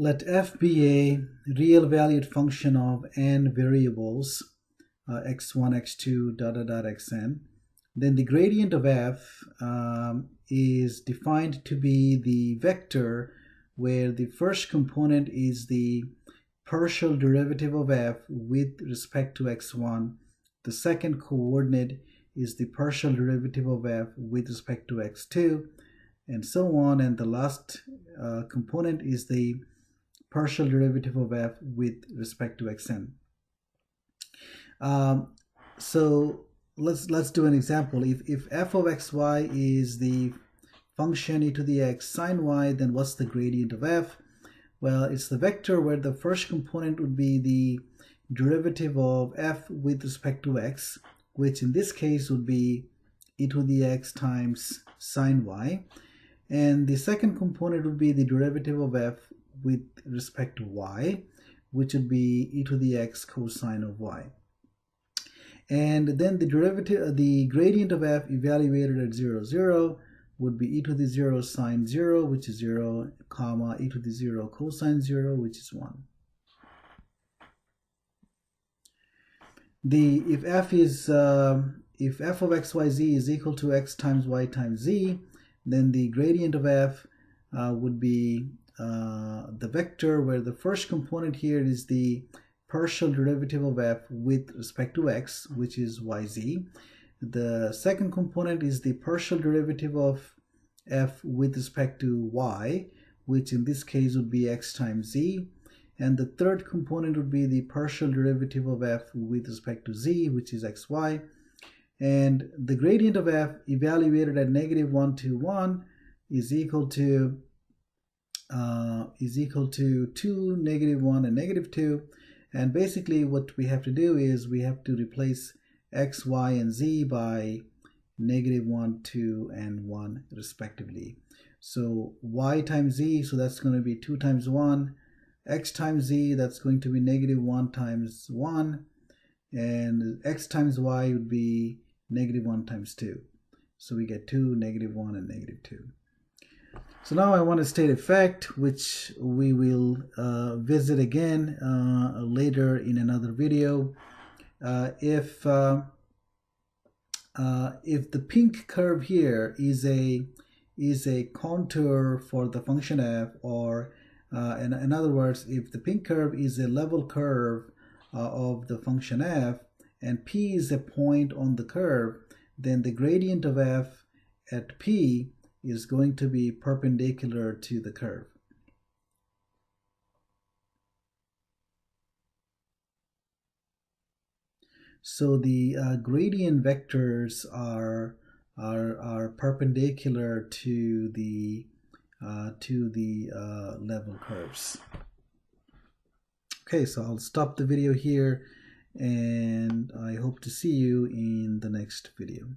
Let f be a real valued function of n variables, x1, x2, dot, dot, dot, xn. Then the gradient of f is defined to be the vector where the first component is the partial derivative of f with respect to x1. The second coordinate is the partial derivative of f with respect to x2, and so on. And the last component is the partial derivative of f with respect to xn. So let's do an example. If f of xy is the function e to the x sine y, then what's the gradient of f? Well, it's the vector where the first component would be the derivative of f with respect to x, which in this case would be e to the x times sine y. And the second component would be the derivative of f with respect to y, which would be e to the x cosine of y. And then the gradient of f evaluated at 0, 0 would be e to the 0 sine 0, which is 0, comma, e to the 0 cosine 0, which is 1. If f of xyz is equal to x times y times z, then the gradient of f would be the vector where the first component here is the partial derivative of f with respect to x, which is yz. The second component is the partial derivative of f with respect to y, which in this case would be x times z. And the third component would be the partial derivative of f with respect to z, which is xy. And the gradient of f evaluated at -1 to 1 is equal to 2, -1, and -2. And basically what we have to do is we have to replace x, y, and z by -1, 2, and 1 respectively. So y times z, so that's going to be 2 times 1. X times z, that's going to be -1 times 1. And x times y would be -1 times 2. So we get 2, -1, and -2. So now I want to state a fact, which we will visit again later in another video. If the pink curve here is a contour for the function f, or in other words, if the pink curve is a level curve of the function f, and p is a point on the curve, then the gradient of f at p is going to be perpendicular to the curve. So the gradient vectors are perpendicular to the level curves. Okay, so I'll stop the video here, and I hope to see you in the next video.